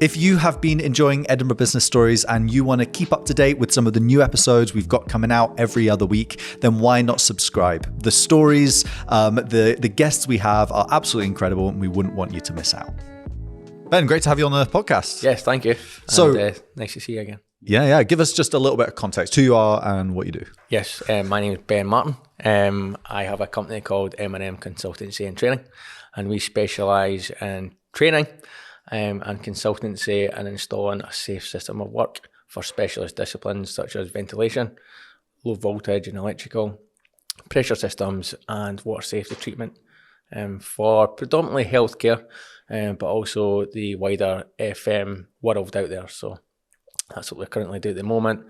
If you have been enjoying Edinburgh Business Stories and you want to keep up to date with some of the new episodes we've got coming out every other week, then why not subscribe? The stories, the guests we have are absolutely incredible and we wouldn't want you to miss out. Ben, great to have you on the podcast. Yes, thank you. So, nice to see you again. Yeah. Give us just a little bit of context, who you are and what you do. Yes, my name is Ben Martin. I have a company called M&M Consultancy and Training, and we specialise in training and consultancy and installing a safe system of work for specialist disciplines such as ventilation, low voltage and electrical, pressure systems and water safety treatment for predominantly healthcare, but also the wider FM world out there. So that's what we currently do at the moment.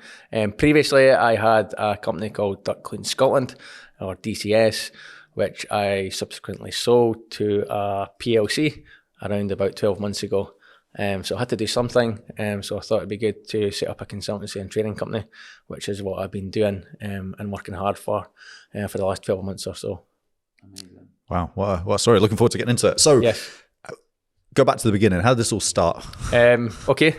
Previously, I had a company called Duct Clean Scotland, or DCS, which I subsequently sold to a PLC around about 12 months ago. So I had to do something, so I thought it'd be good to set up a consultancy and training company, which is what I've been doing and working hard for the last 12 months or so. Amazing. Wow, what a story. Looking forward to getting into it. So yes. Go back to the beginning. How did this all start? Okay.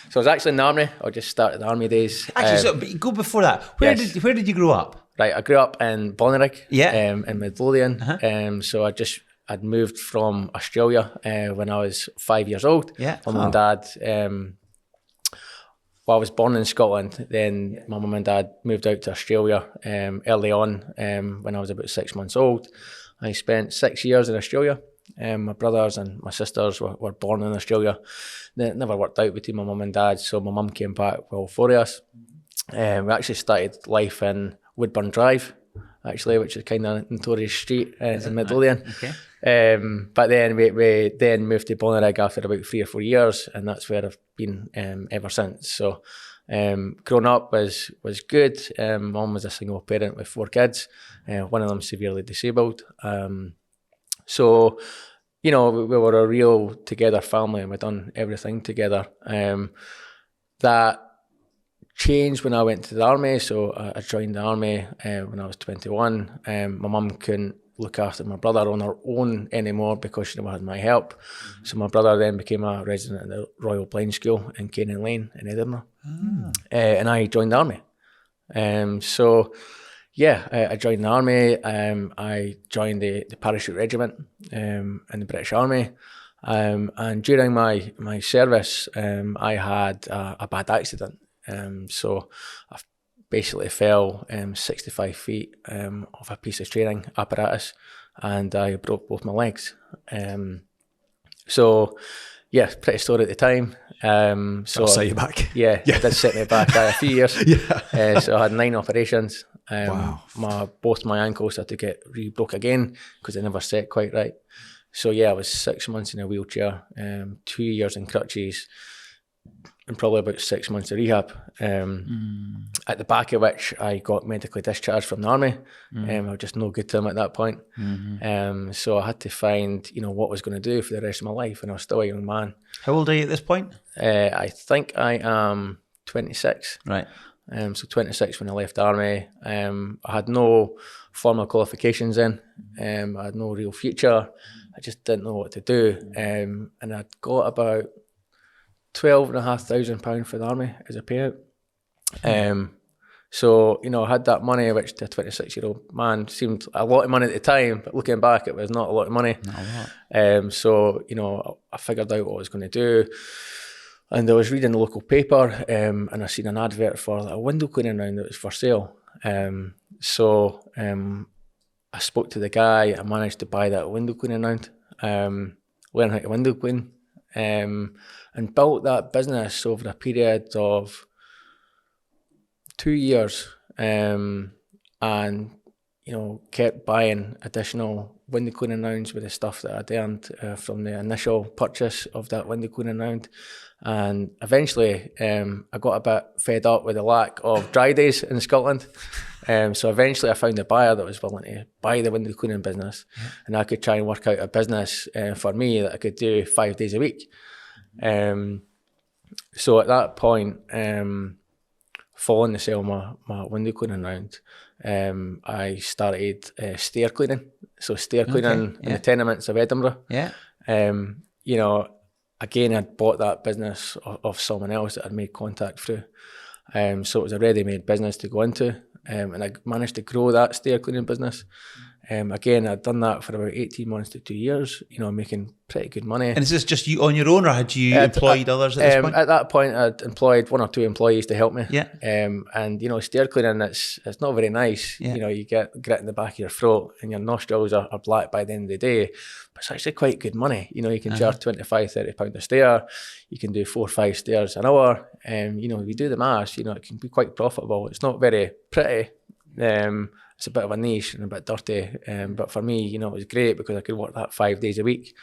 So I was actually in the army. I just started the army days. Actually, but go before that. Where did you grow up? Right, I grew up in Bonnyrigg, in Midlothian. Uh-huh. So I'd moved from Australia when I was 5 years old. Yeah. My mum and dad, I was born in Scotland, then my mum and dad moved out to Australia early on when I was about 6 months old. I spent 6 years in Australia. My brothers and my sisters were born in Australia. It never worked out between my mum and dad, so my mum came back with all four of us. We actually started life in Woodburn Drive, actually, which is kind of a notorious street in Midlothian. Okay. But then we then moved to Bonnyrigg after about 3 or 4 years, and that's where I've been ever since. So growing up was good. Mum was a single parent with 4 kids, one of them severely disabled. So, you know, we were a real together family and we'd done everything together. That changed when I went to the army. So I joined the army when I was 21. My mum couldn't look after my brother on her own anymore because she never had my help. Mm-hmm. So my brother then became a resident at the Royal Blind School in Canning Lane in Edinburgh. And I joined the army. I joined the army. I joined the parachute regiment in the British Army. And during my service, I had a bad accident. So I basically fell 65 feet off a piece of training apparatus and I broke both my legs. Pretty sore at the time. So set you back. Yeah, it did set me back a few years. So I had 9 operations. Wow. Both my ankles had to get re-broke again because they never set quite right. So I was 6 months in a wheelchair, 2 years in crutches, and probably about 6 months of rehab. At the back of which I got medically discharged from the army. I was just no good to them at that point. So I had to find, what I was going to do for the rest of my life, and I was still a young man. How old are you at this point? I think I am 26. Right. So 26 when I left the army. I had no formal qualifications in. I had no real future. I just didn't know what to do. And I'd got about £12,500 for the army as a payout. So, I had that money, which to a 26-year-old man seemed a lot of money at the time, but looking back, it was not a lot of money. Not a lot. So, I figured out what I was going to do. And I was reading the local paper and I seen an advert for a window cleaning round that was for sale. So I spoke to the guy. I managed to buy that window cleaning round, learn how to window clean, and built that business over a period of 2 years. And kept buying additional window cleaning rounds with the stuff that I'd earned from the initial purchase of that window cleaning round. And eventually I got a bit fed up with the lack of dry days in Scotland. So eventually I found a buyer that was willing to buy the window cleaning business, and I could try and work out a business for me that I could do 5 days a week. So at that point, following the sale of my window cleaning round, I started stair cleaning. So stair cleaning in the tenements of Edinburgh. Yeah. again, I'd bought that business of someone else that I'd made contact through. So it was a ready-made business to go into, and I managed to grow that stair cleaning business. Again, I'd done that for about 18 months to 2 years, making pretty good money. And is this just you on your own, or had you employed others at this point? At that point, I'd employed 1 or 2 employees to help me. Yeah. And stair cleaning, it's not very nice. Yeah. You get grit in the back of your throat and your nostrils are black by the end of the day. But it's actually quite good money. You can charge £25-30 a stair. You can do 4 or 5 stairs an hour. If you do the maths, it can be quite profitable. It's not very pretty. It's a bit of a niche and a bit dirty, but for me, it was great because I could work that 5 days a week.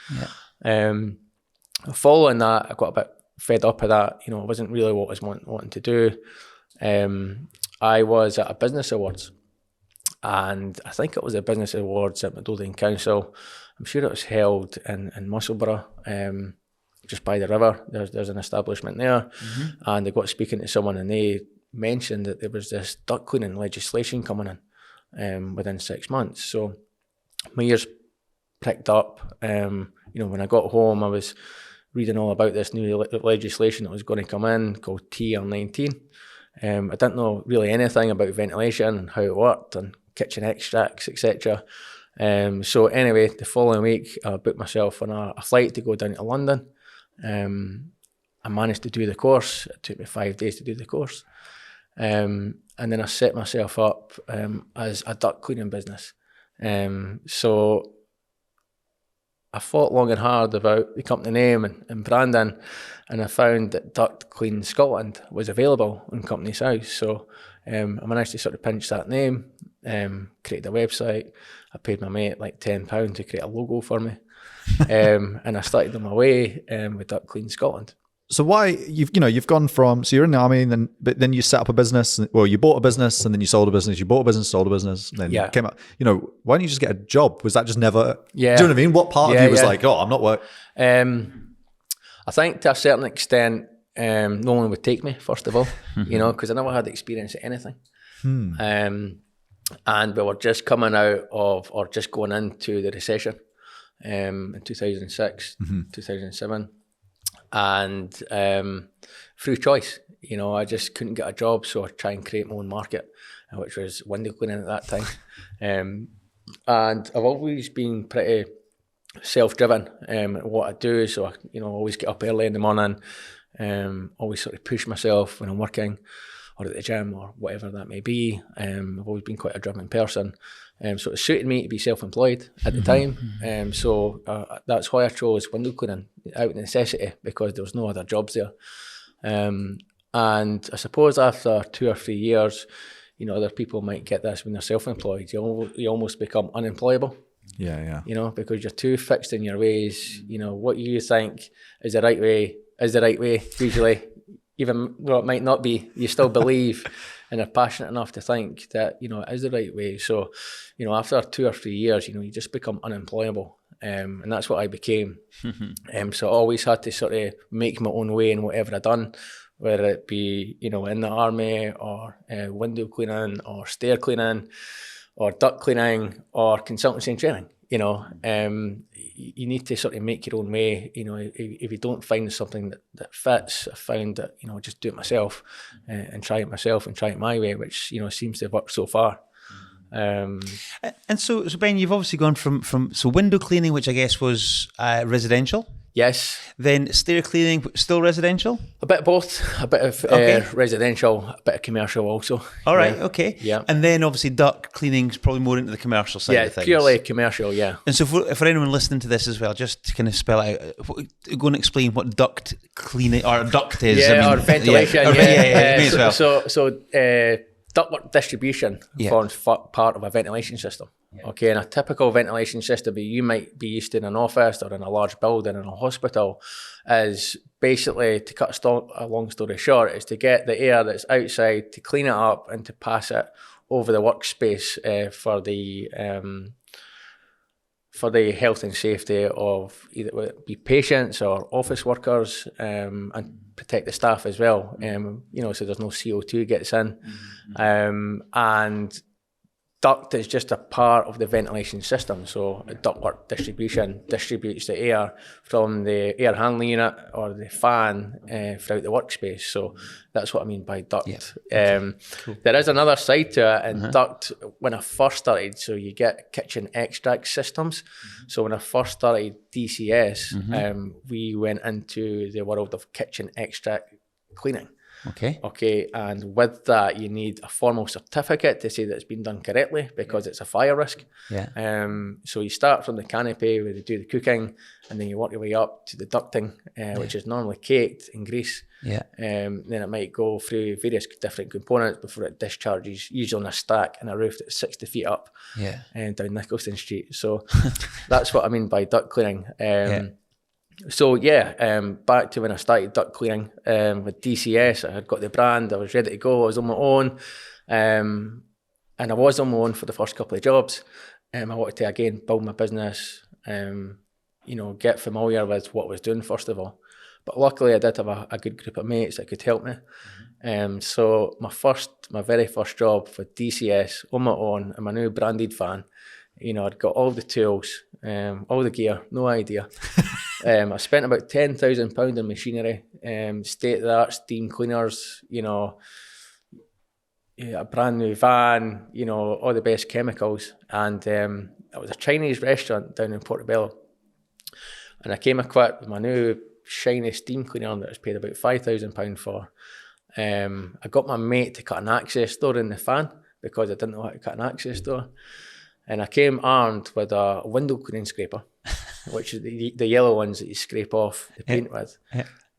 Yeah. Following that, I got a bit fed up of that. It wasn't really what I was wanting to do. I was at a business awards, and I think it was a business awards at Midlothian Council. I'm sure it was held in Musselburgh, just by the river. There's an establishment there, and I got speaking to someone, and they mentioned that there was this duct cleaning legislation coming in. Within 6 months. So my ears pricked up. When I got home, I was reading all about this new legislation that was going to come in called TR19. I didn't know really anything about ventilation and how it worked and kitchen extracts, etc. So anyway, the following week, I booked myself on a flight to go down to London. I managed to do the course. It took me 5 days to do the course. And then I set myself up as a duct cleaning business. So I thought long and hard about the company name and branding, and I found that Duct Clean Scotland was available on Company's House. So I managed to sort of pinch that name, created a website. I paid my mate like £10 to create a logo for me. And I started on my way with Duct Clean Scotland. So why you've gone from, so you're in the army, and then you set up a business. Well, you bought a business, and then you sold a business. You bought a business, sold a business, and then you came up. Why don't you just get a job? Was that just never? Yeah. Do you know what I mean? What part of you was like, oh, I'm not working? I think to a certain extent, no one would take me first of all, because I never had experience at anything. And we were just coming out of, or just going into the recession in 2006, 2007. And through choice, I just couldn't get a job, so I tried and create my own market, which was window cleaning at that time. And I've always been pretty self-driven at what I do, so I always get up early in the morning, always sort of push myself when I'm working or at the gym or whatever that may be. I've always been quite a driven person. So it suited me to be self-employed at the time. So that's why I chose window cleaning out of necessity, because there was no other jobs there. And I suppose after 2 or 3 years, other people might get this when they're self-employed. You almost become unemployable. Yeah. Because you're too fixed in your ways. What you think is the right way is the right way, usually. Even though it might not be, you still believe and are passionate enough to think that, it is the right way. So, after 2 or 3 years, you just become unemployable. And that's what I became. So I always had to sort of make my own way in whatever I done, whether it be, in the army or window cleaning or stair cleaning or duct cleaning or consultancy and training. You need to sort of make your own way. If you don't find something that fits, I found that, just do it myself and try it myself and try it my way, which, seems to have worked so far. And so Ben, you've obviously gone from window cleaning, which I guess was residential. Yes. Then stair cleaning, still residential? A bit of both. A bit of residential, a bit of commercial also. All right, okay. Yeah. And then obviously duct cleaning is probably more into the commercial side of things. Yeah, purely commercial, yeah. And so for anyone listening to this as well, just to kind of spell out, go and explain what duct cleaning or duct is. Yeah, or ventilation. Yeah, me as well. So ductwork distribution forms part of a ventilation system. Yeah. Okay, and a typical ventilation system you might be used to in an office or in a large building in a hospital is basically, to cut a long story short, is to get the air that's outside, to clean it up and to pass it over the workspace for the health and safety of either it be patients or office workers, and protect the staff as well. So there's no CO2 gets in. And duct is just a part of the ventilation system. So a ductwork distribution distributes the air from the air handling unit or the fan throughout the workspace. So that's what I mean by duct. Yeah. Cool. There is another side to it in duct. When I first started, so you get kitchen extract systems. So when I first started DCS, we went into the world of kitchen extract cleaning. Okay, and with that, you need a formal certificate to say that it's been done correctly because it's a fire risk. Yeah. So you start from the canopy where they do the cooking, and then you work your way up to the ducting, which is normally caked in grease. Yeah. Then it might go through various different components before it discharges, usually on a stack in a roof that's 60 feet up. Yeah. Down Nicholson Street. So that's what I mean by duct cleaning. So back to when I started duct cleaning with DCS. I had got the brand, I was ready to go, I was on my own, and I was on my own for the first couple of jobs. I wanted to again build my business, get familiar with what I was doing first of all. But luckily I did have a good group of mates that could help me. So my very first job for DCS on my own in my new branded van, I'd got all the tools, all the gear, no idea. I spent about £10,000 in machinery, state-of-the-art steam cleaners, a brand new van, all the best chemicals. And it was a Chinese restaurant down in Portobello. And I came equipped with my new shiny steam cleaner that I was paid about £5,000 for. I got my mate to cut an access door in the fan because I didn't know how to cut an access door. And I came armed with a window cleaning scraper, which is the yellow ones that you scrape off the paint with,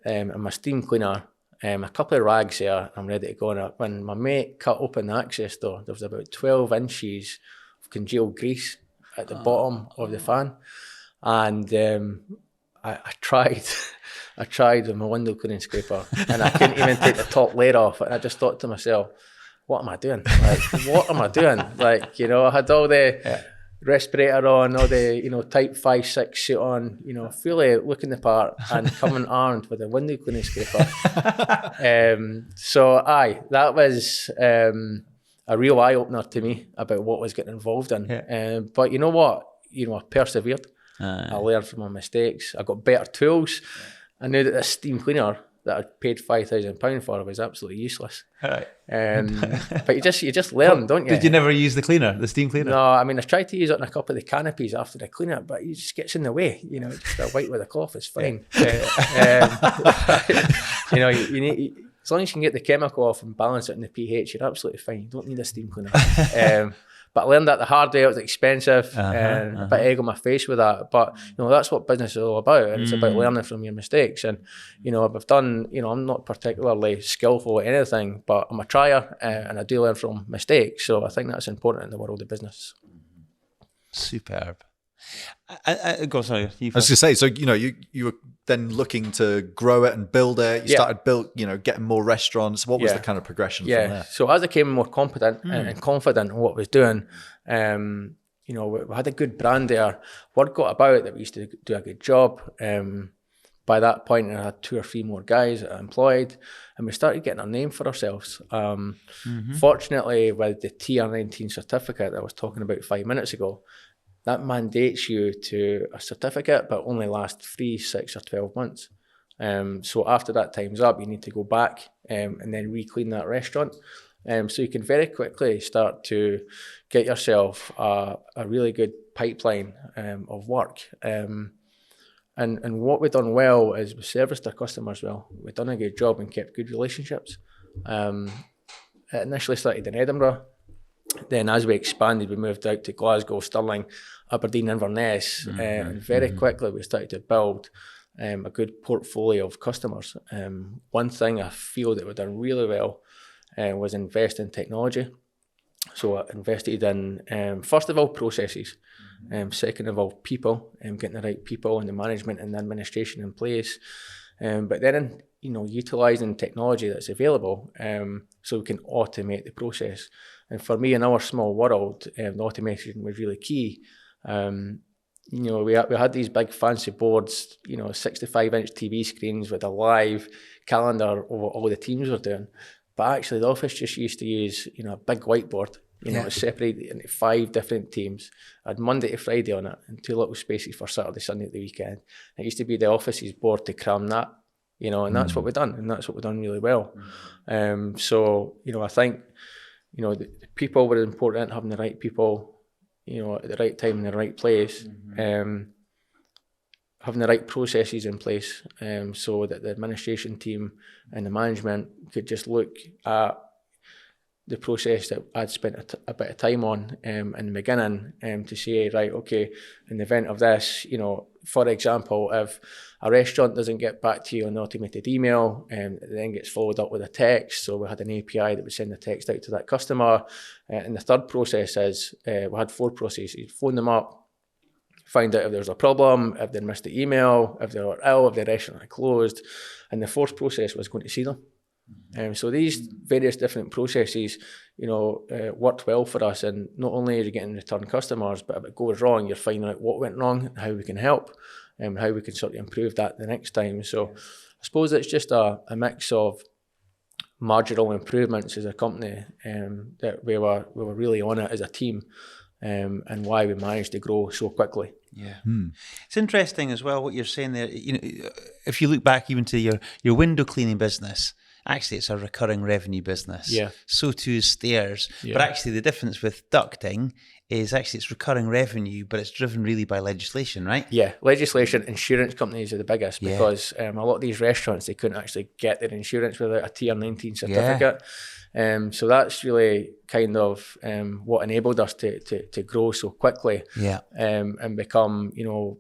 and my steam cleaner, a couple of rags there, I'm ready to go. And when my mate cut open the access door, there was about 12 inches of congealed grease at the bottom of the fan. And I tried with my window cleaning scraper, and I couldn't even take the top layer off. And I just thought to myself, what am I doing? What am I doing? I had all the respirator on, all the, type 5-6 suit on, fully looking the part and coming armed with a window cleaning scraper. That was a real eye-opener to me about what I was getting involved in. But you know what? I persevered. I learned from my mistakes. I got better tools. I knew that this steam cleaner that I paid £5,000 for was absolutely useless. Right. But you just learn, don't you? Did you never use the steam cleaner? No, I mean, I tried to use it on a couple of the canopies after I clean it, but it just gets in the way. Just a wipe with a cloth is fine. You need, as long as you can get the chemical off and balance it in the pH, you're absolutely fine. You don't need a steam cleaner. But I learned that the hard way. It was expensive, and a bit egg on my face with that. But that's what business is all about, and it's about learning from your mistakes. And I've done. I'm not particularly skillful at anything, but I'm a trier, and I do learn from mistakes. So I think that's important in the world of business. Superb. I go sorry. I was going to say, so you were then looking to grow it and build it. You started getting more restaurants. What was the kind of progression from there? So as I became more competent and confident in what I was doing, we had a good brand there. Word got about that we used to do a good job. By that point, I had 2 or 3 more guys that I employed, and we started getting a name for ourselves. Fortunately, with the Tier 19 certificate that I was talking about 5 minutes ago, that mandates you to a certificate, but only lasts 3, 6 or 12 months. So after that time's up, you need to go back and then re-clean that restaurant. So you can very quickly start to get yourself a really good pipeline of work. And what we've done well is we serviced our customers well. We've done a good job and kept good relationships. It initially started in Edinburgh. Then as we expanded, we moved out to Glasgow, Stirling, Aberdeen, Inverness, and very quickly we started to build a good portfolio of customers. One thing I feel that we've done really well was invest in technology. So I invested in, first of all, processes. Second of all, people, getting the right people and the management and the administration in place. But then, utilising technology that's available so we can automate the process. And for me, in our small world, the automation was really key. We had these big fancy boards, 65-inch TV screens with a live calendar of what all the teams were doing. But actually, the office just used to use, a big whiteboard You know, it was separated into 5 different teams. I had Monday to Friday on it and 2 little spaces for Saturday, Sunday at the weekend. It used to be the office's board to cram that, you know, and that's what we've done, and that's what we've done really well. So, you know, I think, you know, the people were important, having the right people, you know, at the right time in the right place, having the right processes in place, so that the administration team and the management could just look at the process that I'd spent a bit of time on in the beginning, to say, right, okay, in the event of this, you know, for example, if a restaurant doesn't get back to you on the automated email, it then gets followed up with a text. So we had an API that would send the text out to that customer. And the third process is, we had 4 processes: phone them up, find out if there's a problem, if they missed the email, if they were ill, if the restaurant had closed. And the 4th process was going to see them. So these various different processes, you know, worked well for us. And not only are you getting return customers, but if it goes wrong, you're finding out what went wrong and how we can help, and how we can sort of improve that the next time. So I suppose it's just a mix of marginal improvements as a company, that we were really on it as a team, and why we managed to grow so quickly. Yeah. It's interesting as well what you're saying there. You know, if you look back even to your window cleaning business, actually it's a recurring revenue business. Yeah. So too is stairs. Yeah. But actually the difference with ducting is actually it's recurring revenue, but it's driven really by legislation, right? Yeah, legislation. Insurance companies are the biggest, because a lot of these restaurants, they couldn't actually get their insurance without a Tier 19 certificate. So that's really kind of what enabled us to grow so quickly, and become, you know,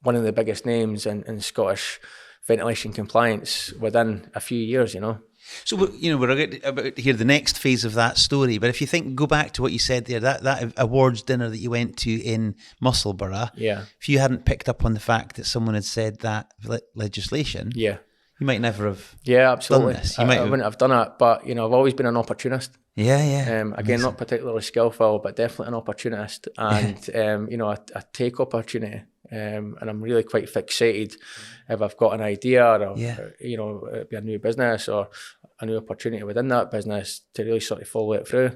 one of the biggest names in Scottish ventilation compliance within a few years, you know. So, you know, we're about to hear the next phase of that story, but if you go back to what you said there, that awards dinner that you went to in Musselburgh, if you hadn't picked up on the fact that someone had said that legislation, you might never have absolutely. done this. I wouldn't have done it, but, you know, I've always been an opportunist. Again, not particularly skillful, but definitely an opportunist. And, you know, I take opportunity. And I'm really quite fixated if I've got an idea or, you know, it'd be a new business or a new opportunity within that business to really sort of follow it through.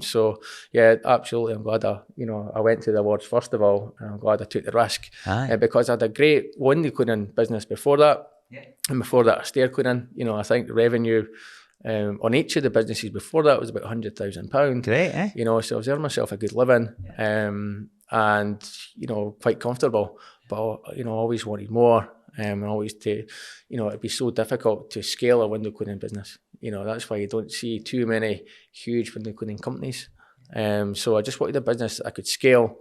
So, yeah, absolutely. I'm glad I went to the awards first of all, and I'm glad I took the risk, because I had a great window cleaning business before that. And before that, stair cleaning. You know, I think the revenue on each of the businesses before that was about £100,000. Great, eh? You know, so I was earning myself a good living. And, you know, quite comfortable, but, you know, always wanted more, and always you know, it'd be so difficult to scale a window cleaning business. You know, that's why you don't see too many huge window cleaning companies. So I just wanted a business that I could scale,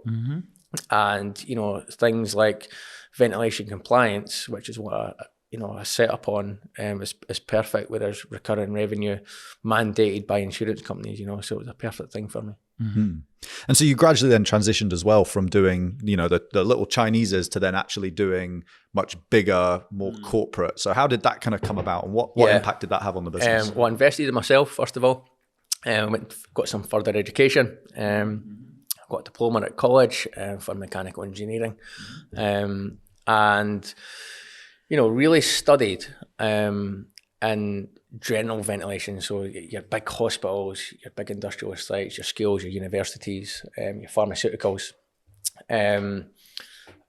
and, you know, things like ventilation compliance, which is what I set up on, is perfect, where there's recurring revenue mandated by insurance companies, you know, so it was a perfect thing for me. And so you gradually then transitioned as well from doing, you know, the little Chineses to then actually doing much bigger, more corporate. So how did that kind of come about, and what impact did that have on the business? Well, I invested in myself, first of all. Got some further education. Got a diploma at college for mechanical engineering. And, you know, really studied in general ventilation, so your big hospitals, your big industrial sites, your schools, your universities, your pharmaceuticals. I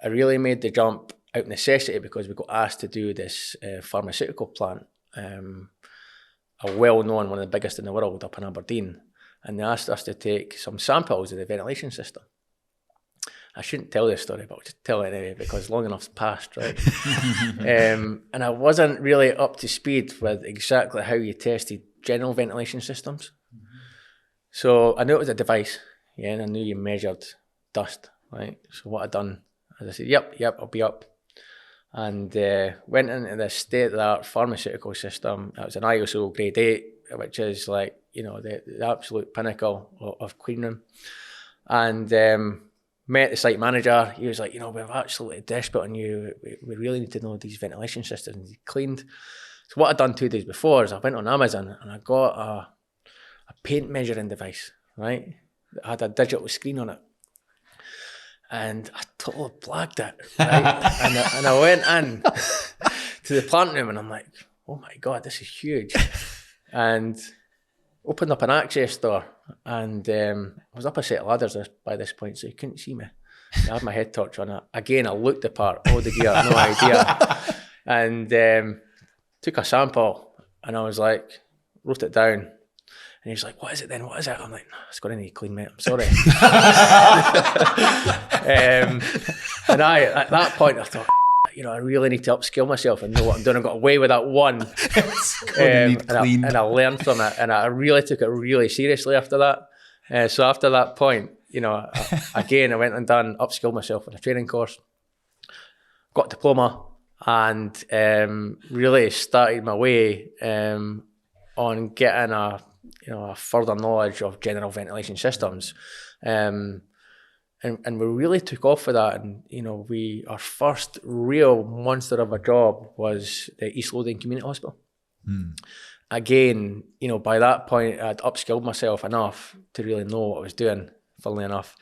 really made the jump out of necessity because we got asked to do this pharmaceutical plant, a well-known, one of the biggest in the world, up in Aberdeen, and they asked us to take some samples of the ventilation system. I shouldn't tell this story, but I'll just tell it anyway because long enough's passed, right? And I wasn't really up to speed with exactly how you tested general ventilation systems. So I knew it was a device, and I knew you measured dust, right? So what I'd done is I said, yep, I'll be up. And went into the state-of-the-art pharmaceutical system. It was an ISO grade 8, which is like, you know, the absolute pinnacle of clean room. And met the site manager. He was like, you know, we're absolutely desperate on you. We really need to know these ventilation systems cleaned. So what I'd done 2 days before is I went on Amazon and I got a paint measuring device, right? That had a digital screen on it. And I totally blagged it, right? and I went in to the plant room and I'm like, oh my God, this is huge. And opened up an access store, and I was up a set of ladders by this point, so you couldn't see me. I had my head torch on it. Again, I looked the part, all the gear, no idea. And took a sample, and I was like, wrote it down. And he's like, what is it then? What is it? I'm like, no, it's going to need clean, mate. I'm sorry. And at that point, I thought, I really need to upskill myself and know what I'm doing. I got away with that one. And I learned from it. And I really took it really seriously after that. So after that point, I went and upskilled myself in a training course, got a diploma, and really started my way on getting a further knowledge of general ventilation systems. And we really took off for that. And, our first real monster of a job was the East Lothian Community Hospital. Again, by that point, I'd upskilled myself enough to really know what I was doing, funnily enough.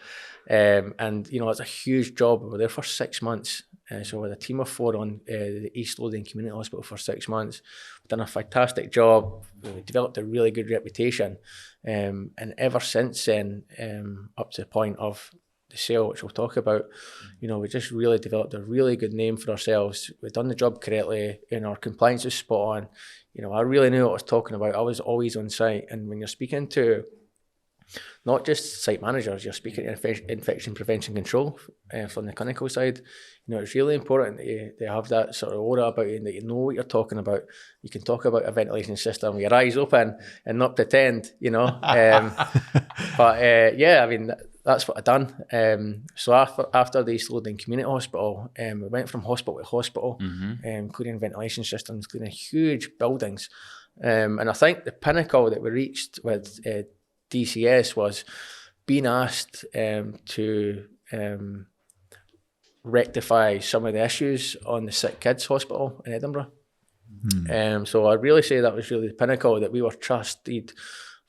And it's a huge job. We were there for 6 months. So with a team of 4 on the East Lothian Community Hospital for 6 months. We've done a fantastic job. We developed a really good reputation. And ever since then, up to the point of the sale, which we'll talk about, we just really developed a really good name for ourselves. We've done the job correctly, and our compliance is spot on. I really knew what I was talking about. I was always on site. And when you're speaking to not just site managers, you're speaking to infection prevention control from the clinical side. It's really important that you have that sort of aura about you and that you know what you're talking about. You can talk about a ventilation system with your eyes open and not pretend, that's what I've done. So after the East Lothian Community Hospital, we went from hospital to hospital, cleaning ventilation systems, cleaning huge buildings. And I think the pinnacle that we reached with DCS was being asked to rectify some of the issues on the Sick Kids Hospital in Edinburgh. So I really say that was really the pinnacle, that we were trusted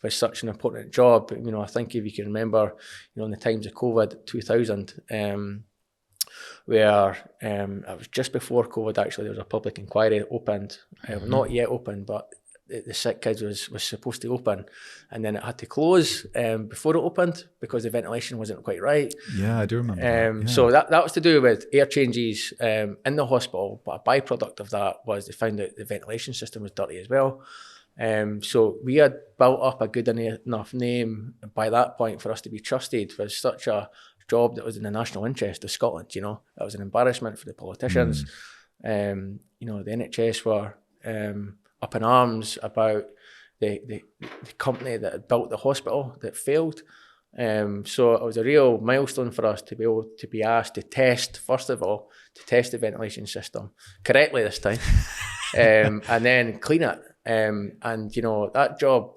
with such an important job. I think if you can remember, in the times of COVID 2000, where it was just before COVID, actually, there was a public inquiry opened, not yet open, but the Sick Kids was supposed to open, and then it had to close before it opened because the ventilation wasn't quite right. Yeah, I do remember that. Yeah. So that was to do with air changes in the hospital, but a byproduct of that was they found that the ventilation system was dirty as well. So we had built up a good enough name by that point for us to be trusted with such a job that was in the national interest of Scotland. That was an embarrassment for the politicians. The NHS were up in arms about the company that had built the hospital that failed. So it was a real milestone for us to be able to be asked to test, first of all, the ventilation system correctly this time, and then clean it. That job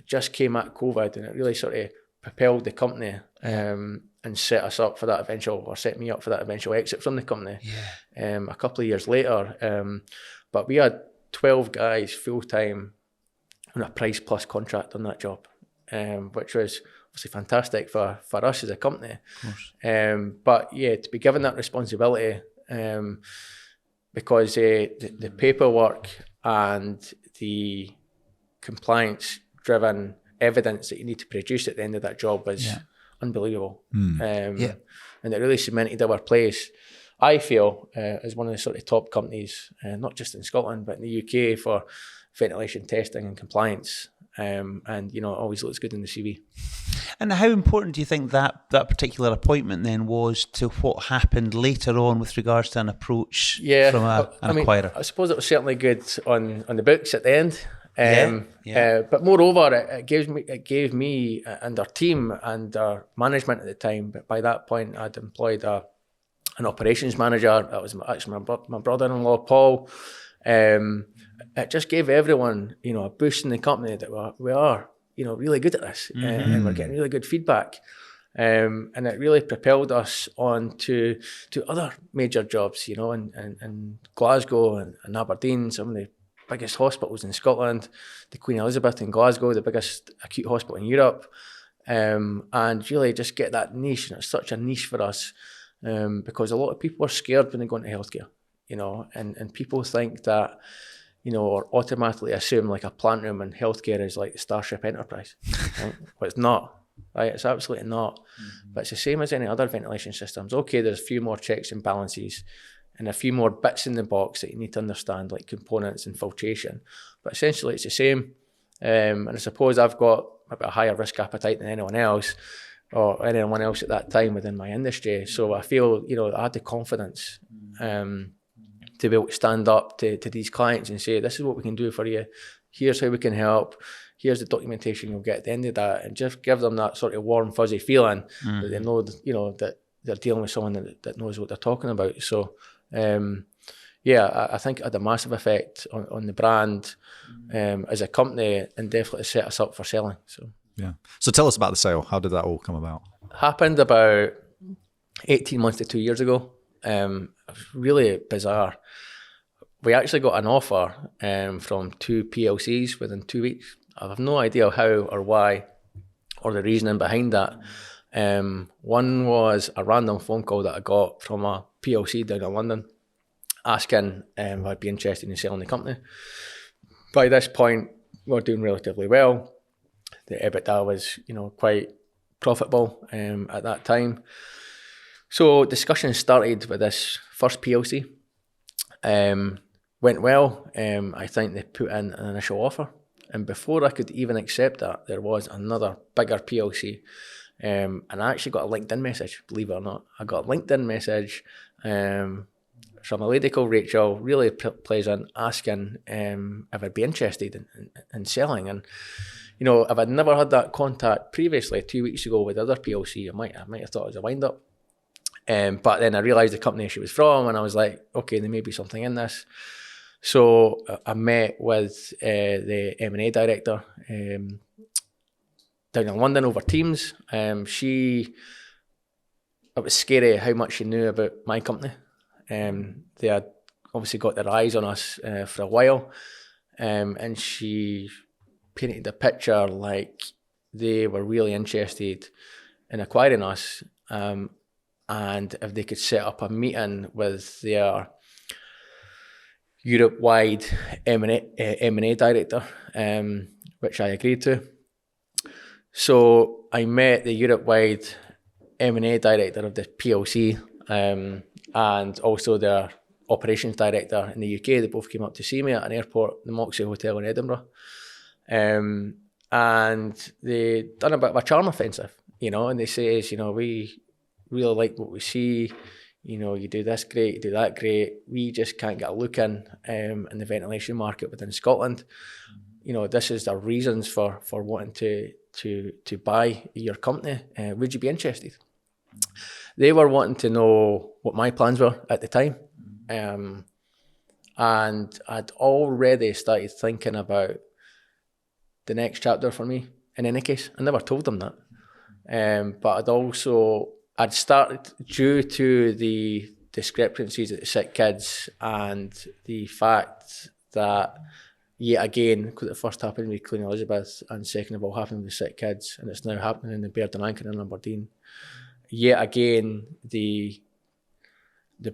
just came at COVID, and it really sort of propelled the company and set us up for that set me up for that eventual exit from the company. A couple of years later. But we had 12 guys full-time on a price plus contract on that job, which was obviously fantastic for us as a company. But yeah, to be given that responsibility, because the paperwork and the compliance-driven evidence that you need to produce at the end of that job was unbelievable. And it really cemented our place, I feel, as one of the sort of top companies, not just in Scotland, but in the UK for ventilation testing and compliance. And, it always looks good in the CV. And how important do you think that particular appointment then was to what happened later on with regards to an approch from an acquirer? I suppose it was certainly good on the books at the end. But moreover, it gave me and our team and our management at the time, but by that point I'd employed an operations manager. That was actually my brother-in-law, Paul. It just gave everyone, a boost in the company that we are, really good at this, and we're getting really good feedback. And it really propelled us on to other major jobs, in Glasgow and Aberdeen, some of the biggest hospitals in Scotland, the Queen Elizabeth in Glasgow, the biggest acute hospital in Europe, and really just get that niche. And it's such a niche for us, because a lot of people are scared when they go into healthcare, and people think that or automatically assume like a plant room in healthcare is like the Starship Enterprise. Right? But it's not, right? It's absolutely not. But it's the same as any other ventilation systems. Okay, there's a few more checks and balances and a few more bits in the box that you need to understand, like components and filtration. But essentially it's the same. And I suppose I've got a higher risk appetite than anyone else, or anyone else at that time within my industry. So I feel, I had the confidence to be able to stand up to these clients and say, this is what we can do for you. Here's how we can help. Here's the documentation you'll get at the end of that. And just give them that sort of warm, fuzzy feeling that they know, that they're dealing with someone that knows what they're talking about. So, I think it had a massive effect on the brand as a company, and definitely set us up for selling. So tell us about the sale. How did that all come about? Happened about 18 months to 2 years ago. It was really bizarre. We actually got an offer from 2 PLCs within 2 weeks. I have no idea how or why or the reasoning behind that. One was a random phone call that I got from a PLC down in London asking if I'd be interested in selling the company. By this point, we were doing relatively well. The EBITDA was, quite profitable at that time. So discussions started with this first PLC. Went well. I think they put in an initial offer. And before I could even accept that, there was another bigger PLC. And I actually got a LinkedIn message, believe it or not. I got a LinkedIn message from a lady called Rachel, really pleasant, asking if I'd be interested in selling. And, if I'd never had that contact previously 2 weeks ago with other PLC, I might have thought it was a wind-up. But then I realised the company she was from, and I was like, okay, there may be something in this. So I met with the M&A director down in London over Teams. It was scary how much she knew about my company. They had obviously got their eyes on us for a while, and she painted a picture like they were really interested in acquiring us, and if they could set up a meeting with their Europe-wide M&A director, which I agreed to. So I met the Europe-wide M&A director of the PLC and also their operations director in the UK. They both came up to see me at an airport, the Moxie Hotel in Edinburgh. And they done a bit of a charm offensive, and they say, we really like what we see. You do this great, you do that great. We just can't get a look in the ventilation market within Scotland. This is the reasons for wanting to buy your company. Would you be interested? They were wanting to know what my plans were at the time. And I'd already started thinking about the next chapter for me. In any case, I never told them that. But I'd started, due to the discrepancies at the sick kids and the fact that, yet again, because it first happened with Queen Elizabeth and second of all happened with sick kids, and it's now happening in the Baird and Anchor in Aberdeen, yet again, the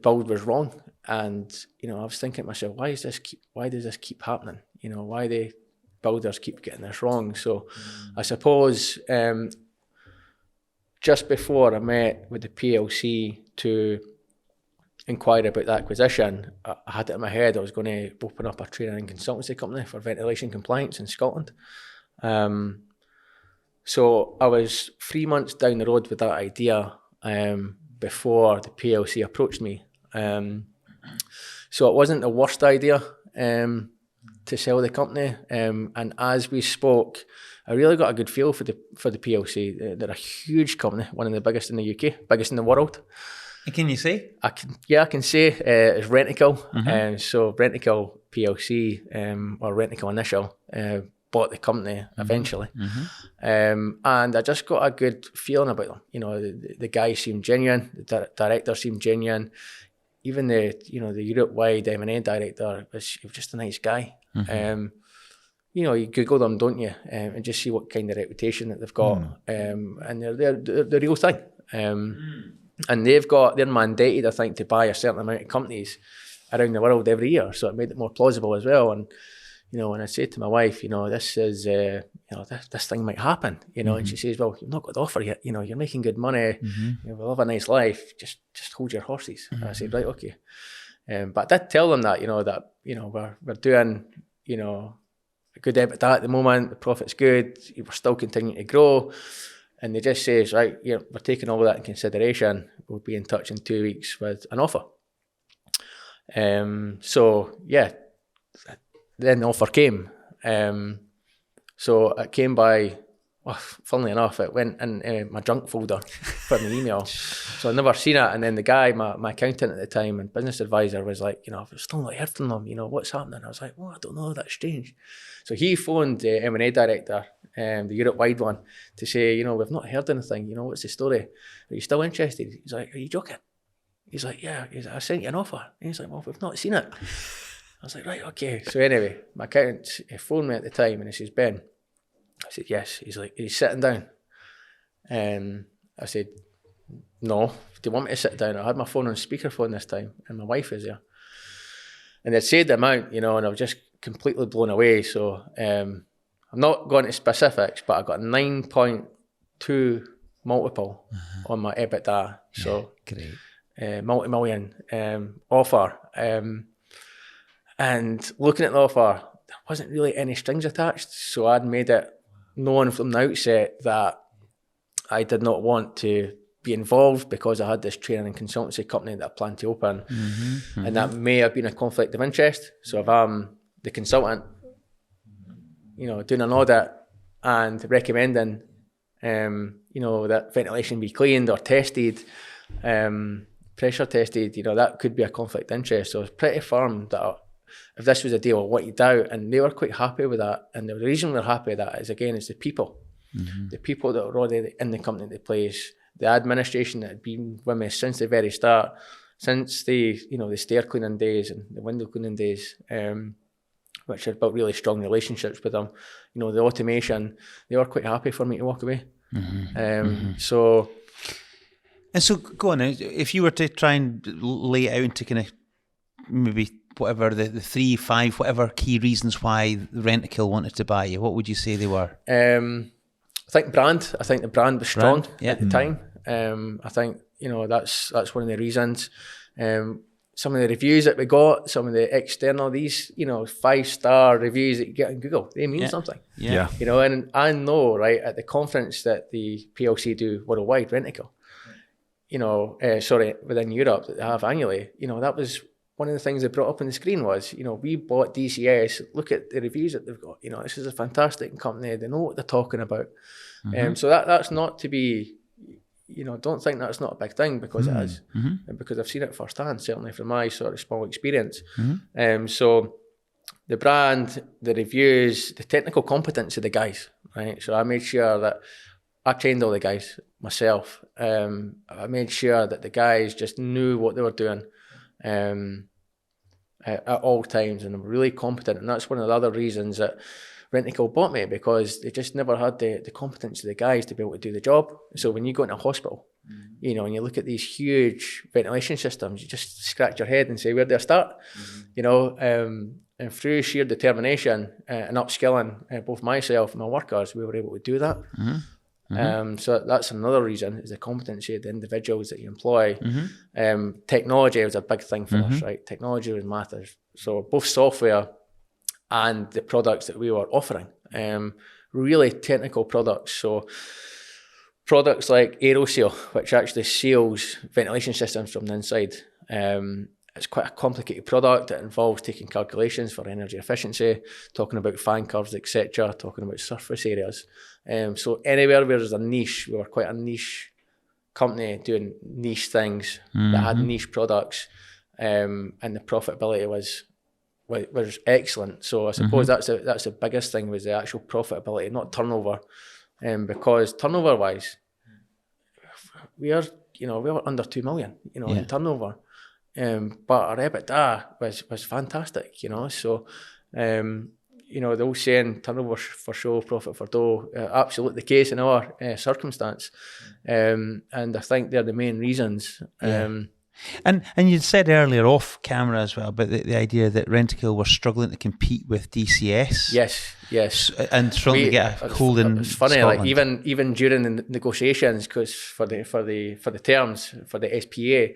build was wrong. And, I was thinking to myself, why does this keep happening? Why the builders keep getting this wrong? So I suppose just before I met with the PLC to inquire about the acquisition, I had it in my head I was going to open up a training and consultancy company for ventilation compliance in Scotland. So I was 3 months down the road with that idea before the PLC approached me. So it wasn't the worst idea to sell the company. And as we spoke, I really got a good feel for the PLC. They're a huge company, one of the biggest in the UK, biggest in the world. And can you say? I can say it's Rentokil. So Rentokil PLC or Rentokil Initial bought the company eventually. And I just got a good feeling about them. The guy seemed genuine, the director seemed genuine. Even the Europe-wide M&A director was just a nice guy. You Google them, don't you, and just see what kind of reputation that they've got. And they're the real thing. And they're mandated, I think, to buy a certain amount of companies around the world every year, so it made it more plausible as well. And you know, when I say to my wife, you know, this is, you know, this thing might happen, you know, and she says, well, you've not got the offer yet, you know, you're making good money, you know, we'll have a nice life, just hold your horses. And I said, right, okay. But I did tell them that, you know, we're doing, you know, a good EBITDA at the moment, the profit's good, we're still continuing to grow. And they just says, right, you know, we're taking all of that in consideration, we'll be in touch in 2 weeks with an offer. So yeah, then the offer came. So it came by, well, funnily enough, it went in my junk folder for my email. So I'd never seen it. And then the guy, my accountant at the time and business advisor, was like, you know, I've still not heard from them, you know, what's happening? I was like, well, I don't know, that's strange. So he phoned the M&A director, the Europe-wide one, to say, you know, we've not heard anything, you know, what's the story? Are you still interested? He's like, are you joking? He's like, yeah. He's like, I sent you an offer. And he's like, well, we've not seen it. I was like, right, okay. So anyway, my accountant phoned me at the time and he says, Ben. I said, yes. He's like, he's sitting down. I said, no. Do you want me to sit down? I had my phone on speakerphone this time and my wife was there. And they'd said the amount, you know, and I was just completely blown away. So I'm not going to specifics, but I got a 9.2 multiple on my EBITDA. So great. Multi-million offer. And looking at the offer, there wasn't really any strings attached. So I'd made it known from the outset that I did not want to be involved because I had this training and consultancy company that I planned to open. And that may have been a conflict of interest. So if I'm the consultant, you know, doing an audit and recommending, you know, that ventilation be cleaned or tested, pressure tested, you know, that could be a conflict of interest. So I was pretty firm that if this was a deal, I wanted out, and they were quite happy with that. And the reason they're happy with that is, again, it's the people. The people that were already in the company in place, the administration that had been with me since the very start, since the, you know, the stair cleaning days and the window cleaning days, which I'd built really strong relationships with them. You know, the automation, they were quite happy for me to walk away. So... And so, go on, if you were to try and lay it out into kind of maybe whatever the 3, 5, whatever key reasons why Rentokil wanted to buy you, what would you say they were? I think brand. I think the brand was strong at the time. I think, you know, that's one of the reasons. Some of the reviews that we got, some of the external, these, you know, 5-star reviews that you get on Google, they mean something. Yeah. You know, and I know, right, at the conference that the PLC do worldwide, Rentokil, you know, within Europe that they have annually, you know, that was one of the things they brought up on the screen was, you know, we bought DCS, look at the reviews that they've got, you know, this is a fantastic company, they know what they're talking about. So that's not to be, you know, don't think that's not a big thing, because it is, and because I've seen it firsthand, certainly from my sort of small experience. So the brand, the reviews, the technical competence of the guys, right? So I made sure that I trained all the guys myself. I made sure that the guys just knew what they were doing at all times, and were really competent. And that's one of the other reasons that Rentokil bought me, because they just never had the competence of the guys to be able to do the job. So when you go into a hospital, you know, and you look at these huge ventilation systems, you just scratch your head and say, where do I start? You know, and through sheer determination and upskilling both myself and my workers, we were able to do that. So that's another reason, is the competency of the individuals that you employ. Technology was a big thing for us, right? Technology was matters. So both software and the products that we were offering, really technical products. So products like AeroSeal, which actually seals ventilation systems from the inside. It's quite a complicated product. It involves taking calculations for energy efficiency, talking about fan curves, etc., talking about surface areas. So anywhere where there's a niche, we were quite a niche company doing niche things that had niche products, and the profitability was excellent. So I suppose that's the biggest thing, was the actual profitability, not turnover, because turnover wise, we were under 2 million, in turnover. But our EBITDA was fantastic, So, the old saying, turnover for show, profit for dough, absolutely the case in our circumstance. And I think they're the main reasons. And you'd said earlier off camera as well, but the idea that Rentokil were struggling to compete with DCS. Yes. And struggling to get a hold in It's funny, Scotland. like even during the negotiations, because for the terms for the SPA,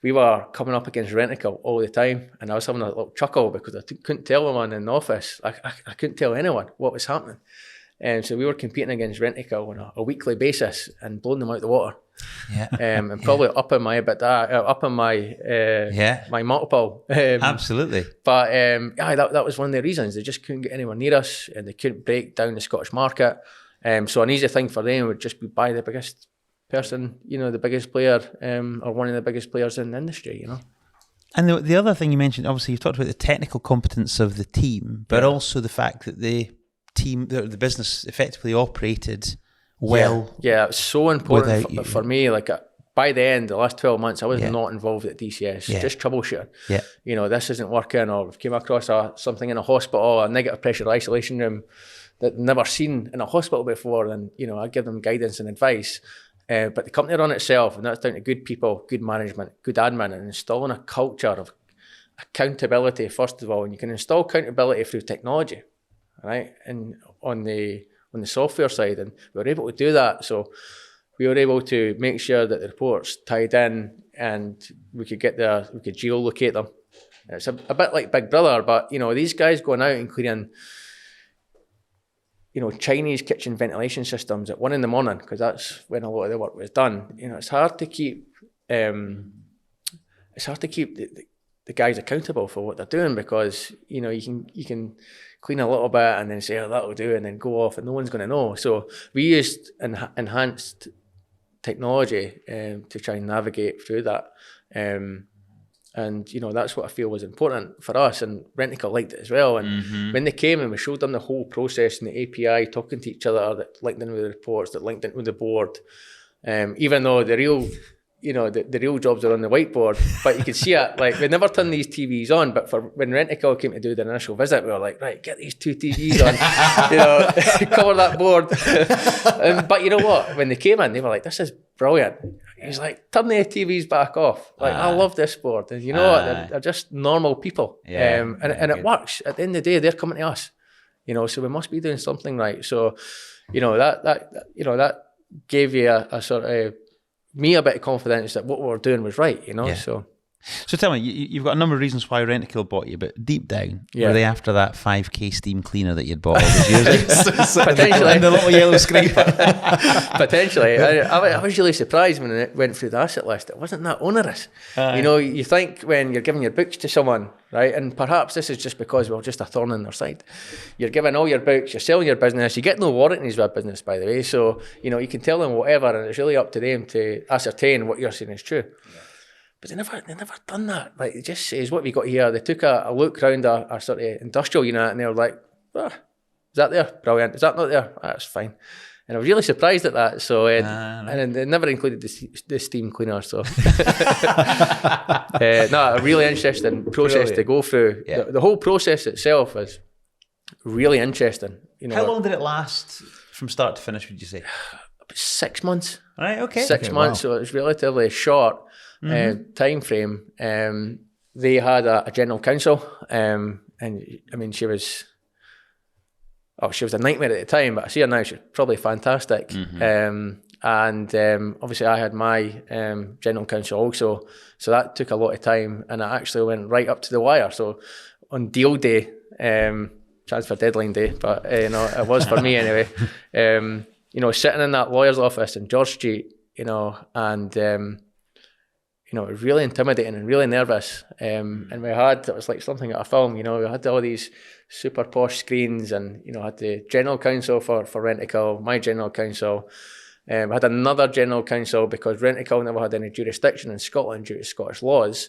we were coming up against Rentokil all the time, and I was having a little chuckle because I couldn't tell anyone in the office. I couldn't tell anyone what was happening. And so we were competing against Rentokil on a weekly basis and blowing them out the water. Yeah. And probably upping my EBITDA, upping my my multiple. Absolutely. But that was one of the reasons. They just couldn't get anywhere near us, and they couldn't break down the Scottish market. So an easy thing for them would just be buy the biggest person, the biggest player, or one of the biggest players in the industry, And the other thing you mentioned, obviously you've talked about the technical competence of the team, but also the fact that the business effectively operated well. Yeah, it's so important for me. Like by the end, the last 12 months, I was not involved at DCS, just troubleshooting. Yeah. This isn't working, or we've came across something in a hospital, a negative pressure isolation room that I've never seen in a hospital before, and I give them guidance and advice. But the company run itself, and that's down to good people, good management, good admin, and installing a culture of accountability first of all. And you can install accountability through technology, right? And on the software side, and we were able to do that. So we were able to make sure that the reports tied in, and we could geolocate them. It's a bit like Big Brother, but these guys going out and cleaning Chinese kitchen ventilation systems at 1 a.m, because that's when a lot of the work was done. It's hard to keep the guys accountable for what they're doing, because you can clean a little bit and then say, that'll do, and then go off and no one's going to know. So we used enhanced technology to try and navigate through that. And that's what I feel was important for us, and Rentokil liked it as well. And when they came and we showed them the whole process and the API, talking to each other, that linked in with the reports, that linked in with the board, even though the real jobs are on the whiteboard, but you could see it. Like, we never turned these TVs on, but when Rentokil came to do the initial visit, we were like, right, get these 2 TVs on, cover that board. But you know what? When they came in, they were like, this is brilliant. He's like, turn the TVs back off. Like, I love this board. And you know what? They're just normal people. And it works. At the end of the day, they're coming to us. So we must be doing something right. So, that gave you a sort of me a bit of confidence that what we were doing was right, So tell me, you've got a number of reasons why Rentokil bought you, but deep down, were they after that 5K steam cleaner that you'd bought all those years ago? Potentially. And the little yellow scraper. Potentially. I was really surprised when it went through the asset list. It wasn't that onerous. You think when you're giving your books to someone, right, and perhaps this is just because we're just a thorn in their side. You're giving all your books, you're selling your business, you get no warranties with business, by the way, so, you can tell them whatever, and it's really up to them to ascertain what you're saying is true. But they never done that. Like, it just says, what have you got here? They took a look around our sort of industrial unit, and they were like, is that there? Brilliant. Is that not there? That's fine. And I was really surprised at that. So, and they never included the steam cleaner. So, a really interesting process to go through. Yeah. The whole process itself is really interesting. How long did it last from start to finish, would you say? About 6 months. Right, okay. 6 months, wow. So it's relatively short. Time frame. They had a general counsel, and I mean, she was a nightmare at the time, but I see her now, she's probably fantastic. And obviously I had my general counsel also, so that took a lot of time, and it actually went right up to the wire. So on deal day, transfer deadline day, but it was for me anyway, sitting in that lawyer's office in George Street, and it was really intimidating and really nervous. And it was like something out of film, we had all these super posh screens, and, had the general counsel for Rentokil, my general counsel. I had another general counsel because Rentokil never had any jurisdiction in Scotland due to Scottish laws.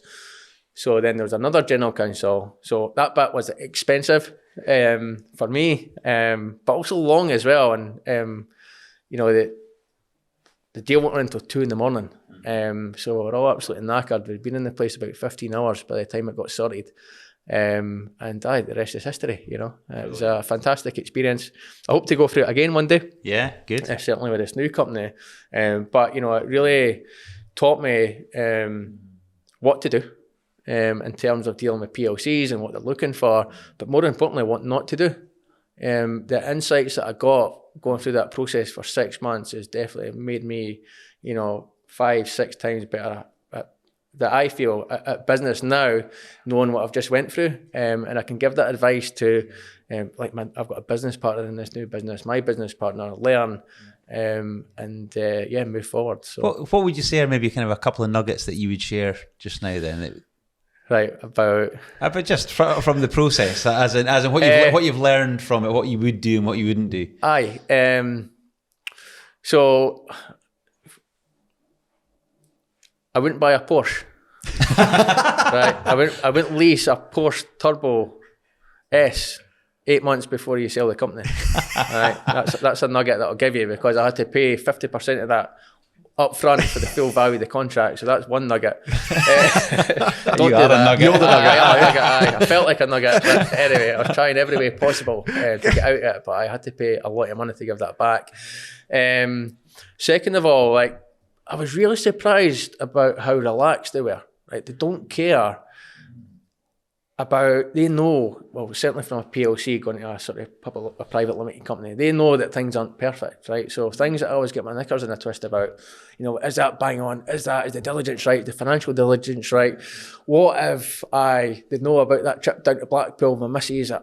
So then there was another general counsel. So that bit was expensive for me, but also long as well. And, the deal went on until 2 a.m. So we're all absolutely knackered. We'd been in the place about 15 hours by the time it got sorted. And the rest is history, It was a fantastic experience. I hope to go through it again one day. Yeah, good. Certainly with this new company. But, it really taught me what to do in terms of dealing with PLCs and what they're looking for, but more importantly, what not to do. The insights that I got going through that process for 6 months has definitely made me, 5-6 times better that I feel at business now, knowing what I've just went through, and I can give that advice to, I've got a business partner in this new business, my business partner, learn, move forward. So, what would you say are maybe kind of a couple of nuggets that you would share just now then? Right, about just from the process, as in what you've learned from it, what you would do and what you wouldn't do. So I wouldn't buy a Porsche. Right, I wouldn't lease a Porsche Turbo S 8 months before you sell the company. Right, that's a nugget that I'll give you, because I had to pay 50% of that up front for the full value of the contract. So that's one nugget. Don't do that. You're the nugget. I felt like a nugget. But anyway, I was trying every way possible to get out of it, but I had to pay a lot of money to give that back. Second of all, I was really surprised about how relaxed they were. Right? They don't care about, they know, well, certainly from a PLC going to a sort of a private limited company, they know that things aren't perfect, right? So things that I always get my knickers in a twist about, is that bang on? Is the diligence right? The financial diligence right? What if they know about that trip down to Blackpool, my missus, I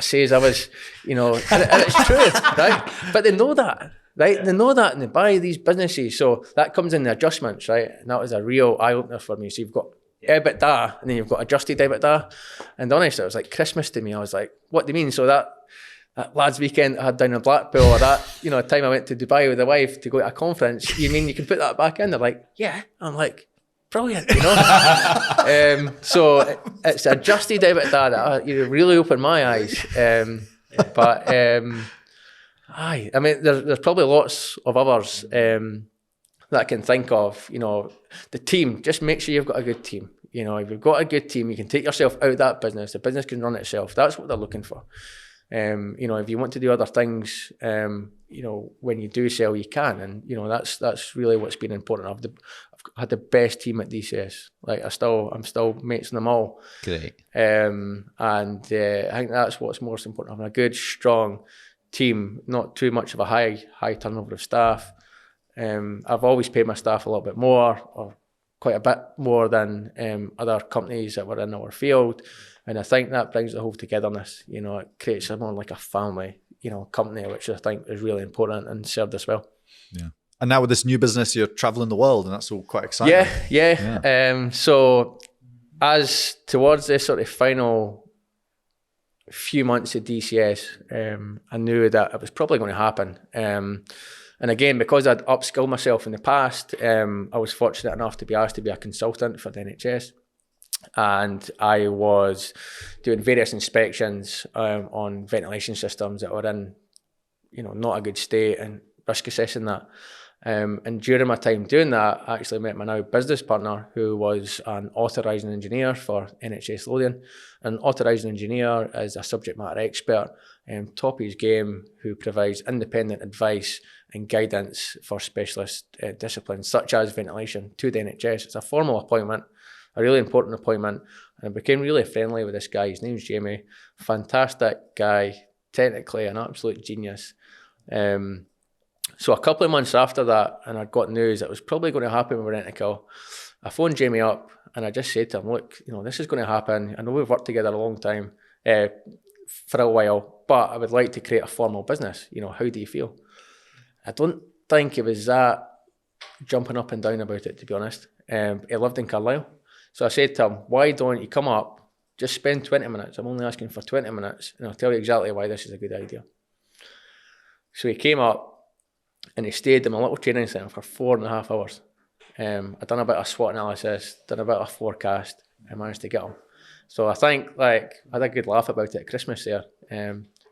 says I was, and it's true, right? But they know that. Right, they know that, and they buy these businesses. So that comes in the adjustments, right? And that was a real eye opener for me. So you've got EBITDA, and then you've got adjusted EBITDA. And honestly, it was like Christmas to me. I was like, "What do you mean?" So that lads' weekend I had down in Blackpool, or that time I went to Dubai with the wife to go to a conference. You mean you can put that back in? They're like, "Yeah." I'm like, "Brilliant," So it's adjusted EBITDA that really opened my eyes. I mean, there's probably lots of others that I can think of. The team, just make sure you've got a good team. If you've got a good team, you can take yourself out of that business. The business can run itself. That's what they're looking for. If you want to do other things, when you do sell, you can. And, that's really what's been important. I've had the best team at DCS. I'm still mates in them all. Great. I think that's what's most important. Having a good, strong team, not too much of a high turnover of staff. I've always paid my staff a little bit more, or quite a bit more than other companies that were in our field, and I think that brings the whole togetherness. It creates more like a family, company, which I think is really important and served us well. Yeah. And now with this new business, you're traveling the world, and that's all quite exciting. Yeah. So as towards this sort of final few months at DCS, I knew that it was probably going to happen. And again, because I'd upskilled myself in the past, I was fortunate enough to be asked to be a consultant for the NHS. And I was doing various inspections on ventilation systems that were in, not a good state, and risk assessing that. And during my time doing that, I actually met my now business partner, who was an authorising engineer for NHS Lothian. An authorising engineer is a subject matter expert, top of his game, who provides independent advice and guidance for specialist disciplines such as ventilation to the NHS. It's a formal appointment, a really important appointment, and I became really friendly with this guy. His name's Jamie, fantastic guy, technically an absolute genius. So a couple of months after that, and I'd got news that was probably going to happen with Rentokil, I phoned Jamie up and I just said to him, look, this is going to happen. I know we've worked together a long time, for a while, but I would like to create a formal business. How do you feel? I don't think he was that jumping up and down about it, to be honest. He lived in Carlisle. So I said to him, why don't you come up, just spend 20 minutes. I'm only asking for 20 minutes, and I'll tell you exactly why this is a good idea. So he came up, and he stayed in my little training centre for 4.5 hours. I'd done a bit of SWOT analysis, done a bit of forecast, and managed to get him. So I think I had a good laugh about it at Christmas there.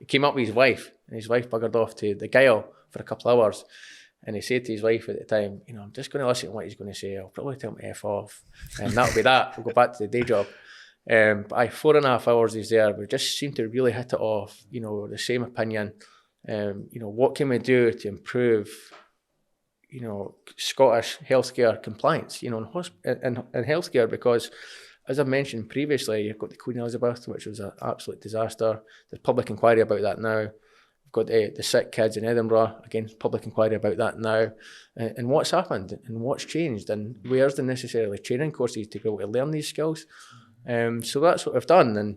He came up with his wife, and his wife buggered off to the Gyle for a couple of hours. And he said to his wife at the time, I'm just going to listen to what he's going to say. I'll probably tell him to F off. And that'll be that. We'll go back to the day job. But 4.5 hours he's there. We just seemed to really hit it off. The same opinion. What can we do to improve, Scottish healthcare compliance, in healthcare, because as I mentioned previously, you've got the Queen Elizabeth, which was an absolute disaster. There's public inquiry about that now. We've got the sick kids in Edinburgh, again, public inquiry about that now. And what's happened and what's changed and where's the necessarily training courses to be able to learn these skills. So that's what we've done.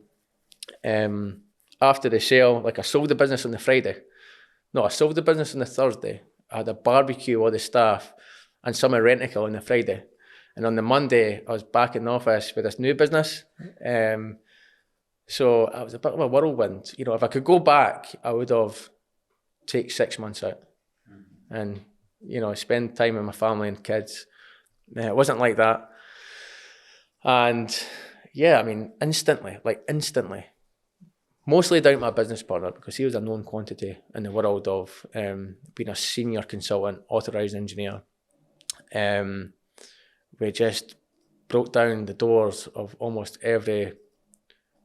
And after the sale, I sold the business on the Friday. No, I sold the business on the Thursday. I had a barbecue with the staff and summer renticle on the Friday. And on the Monday, I was back in the office with this new business. So it was a bit of a whirlwind. If I could go back, I would have taken 6 months out and, spend time with my family and kids. It wasn't like that. And yeah, instantly, mostly down to my business partner, because he was a known quantity in the world of being a senior consultant, authorising engineer. We just broke down the doors of almost every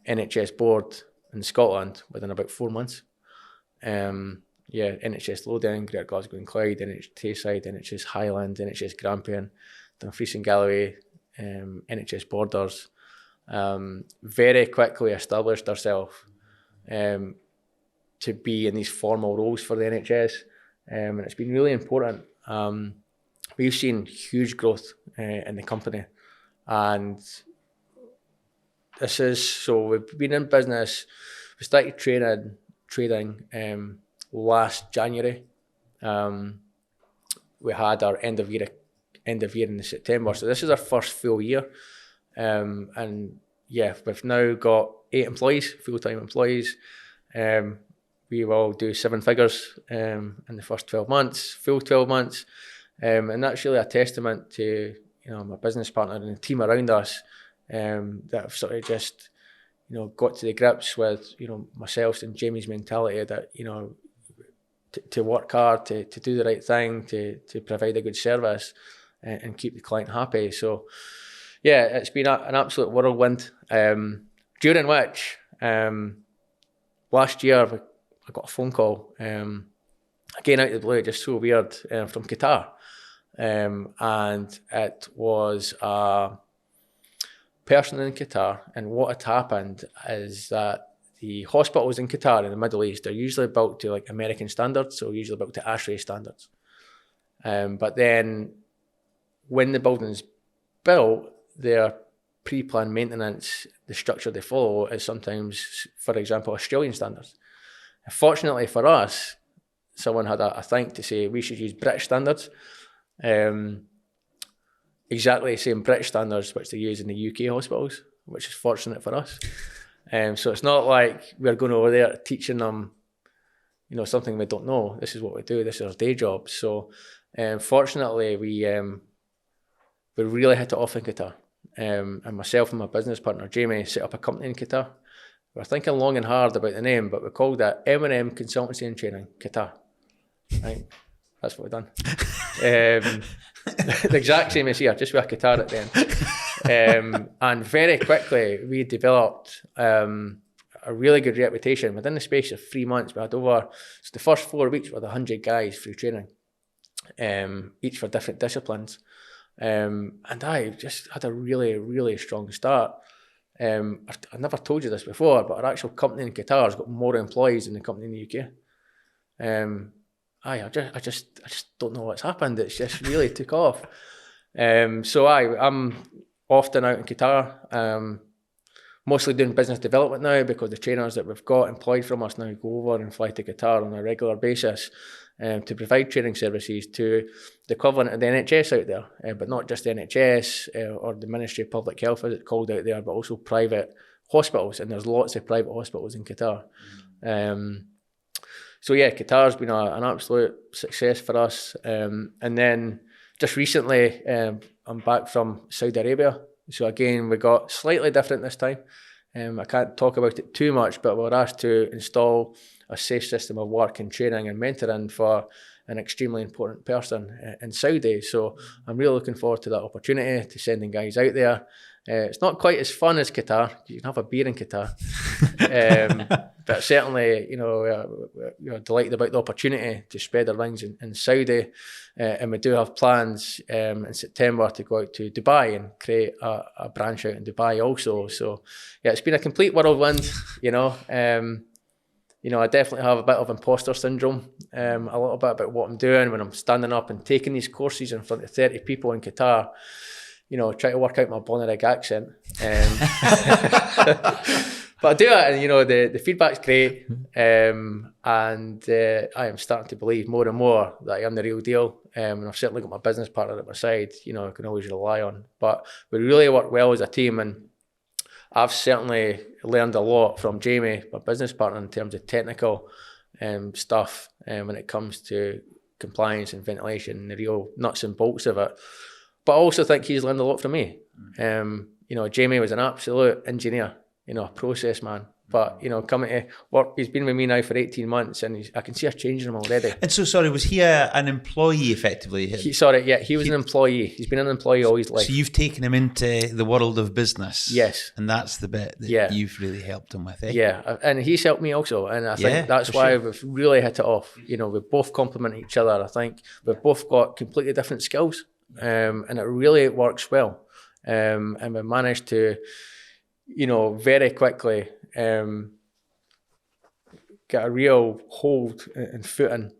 NHS board in Scotland within about 4 months. NHS Lothian, Greater Glasgow and Clyde, NHS Tayside, NHS Highland, NHS Grampian, Dumfries and Galloway, NHS Borders. Very quickly established ourselves to be in these formal roles for the NHS, and it's been really important. We've seen huge growth in the company, and we've been in business. We started trading last January. We had our end of year in September, so this is our first full year. And yeah, we've now got 8 employees, full-time employees. We will do 7 figures in the first 12 months, full 12 months. And that's really a testament to my business partner and the team around us that have sort of just got to the grips with myself and Jamie's mentality that to work hard, to do the right thing, to provide a good service and keep the client happy. So yeah, it's been an absolute whirlwind, during which last year I got a phone call, again out of the blue, just so weird, from Qatar. And it was a person in Qatar, and what had happened is that the hospitals in Qatar in the Middle East are usually built to American standards, so usually built to ASHRAE standards. But then when the building's built, their pre-planned maintenance, the structure they follow is sometimes, for example, Australian standards. Fortunately for us, someone had a think to say we should use British standards. Exactly the same British standards which they use in the UK hospitals, which is fortunate for us. So it's not like we're going over there teaching them, something we don't know. This is what we do. This is our day job. So fortunately, we really hit it off in Qatar. And myself and my business partner, Jamie, set up a company in Qatar. We were thinking long and hard about the name, but we called it M&M Consultancy and Training, Qatar. Right? That's what we've done. The exact same as here, just with a Qatar at the end. And very quickly, we developed a really good reputation. Within the space of 3 months, we had so the first 4 weeks we had 100 guys through training, each for different disciplines. And I just had a really, really strong start. I never told you this before, but our actual company in Qatar has got more employees than the company in the UK. I just don't know what's happened. It's just really took off. So I'm often out in Qatar, mostly doing business development now, because the trainers that we've got employed from us now go over and fly to Qatar on a regular basis to provide training services to the equivalent of the NHS out there, but not just the NHS or the Ministry of Public Health as it's called out there, but also private hospitals, and there's lots of private hospitals in Qatar. So yeah, Qatar's been an absolute success for us. And then just recently, I'm back from Saudi Arabia. So again, we got slightly different this time. I can't talk about it too much, but we were asked to install a safe system of work and training and mentoring for an extremely important person in Saudi. So I'm really looking forward to that opportunity, to sending guys out there It's not quite as fun as Qatar. You can have a beer in Qatar. But certainly, we're delighted about the opportunity to spread our wings in Saudi. And we do have plans in September to go out to Dubai and create a branch out in Dubai also. So, yeah, it's been a complete whirlwind, I definitely have a bit of imposter syndrome, a little bit about what I'm doing when I'm standing up and taking these courses in front of 30 people in Qatar, try to work out my Bonneric accent. But I do it, and, the feedback's great. And I am starting to believe more and more that I am the real deal. And I've certainly got my business partner at my side, I can always rely on. But we really work well as a team, and I've certainly learned a lot from Jamie, my business partner, in terms of technical stuff when it comes to compliance and ventilation, the real nuts and bolts of it. But I also think he's learned a lot from me. Jamie was an absolute engineer, a process man. But, coming to work, he's been with me now for 18 months and I can see a change in him already. And so, sorry, was he an employee effectively? He was an employee. He's been an employee all his life. So you've taken him into the world of business. Yes. And that's the bit that you've really helped him with, eh? Yeah, and he's helped me also. And I think that's why we've really hit it off. We both complement each other. I think we've both got completely different skills and it really works well. And we managed to, very quickly get a real hold and footing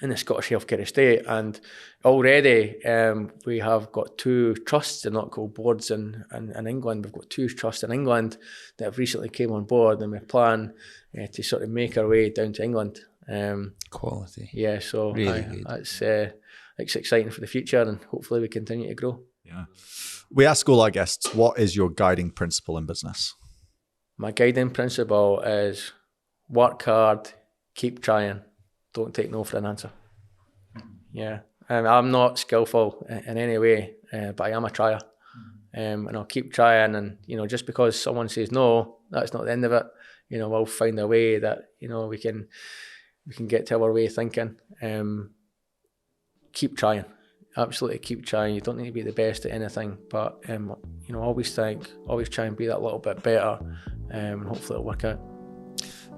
in the Scottish healthcare estate, and already we have got 2 trusts, they're not called boards in England. We've got 2 trusts in England that have recently came on board, and we plan to sort of make our way down to England. Quality. Yeah, so really good. It's exciting for the future, and hopefully we continue to grow. Yeah. We ask all our guests, what is your guiding principle in business? My guiding principle is work hard, keep trying, don't take no for an answer. Yeah, I'm not skillful in any way, but I am a trier. And I'll keep trying, and just because someone says no, that's not the end of it. We'll find a way that we can get to our way of thinking. Keep trying. Absolutely keep trying. You don't need to be the best at anything, but always try and be that little bit better, and hopefully it'll work out.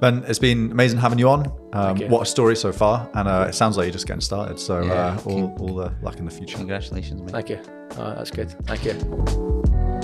Ben, it's been amazing having you on. You. What a story so far, and it sounds like you're just getting started, so all the luck in the future. Congratulations, mate. Thank you. That's good. Thank you.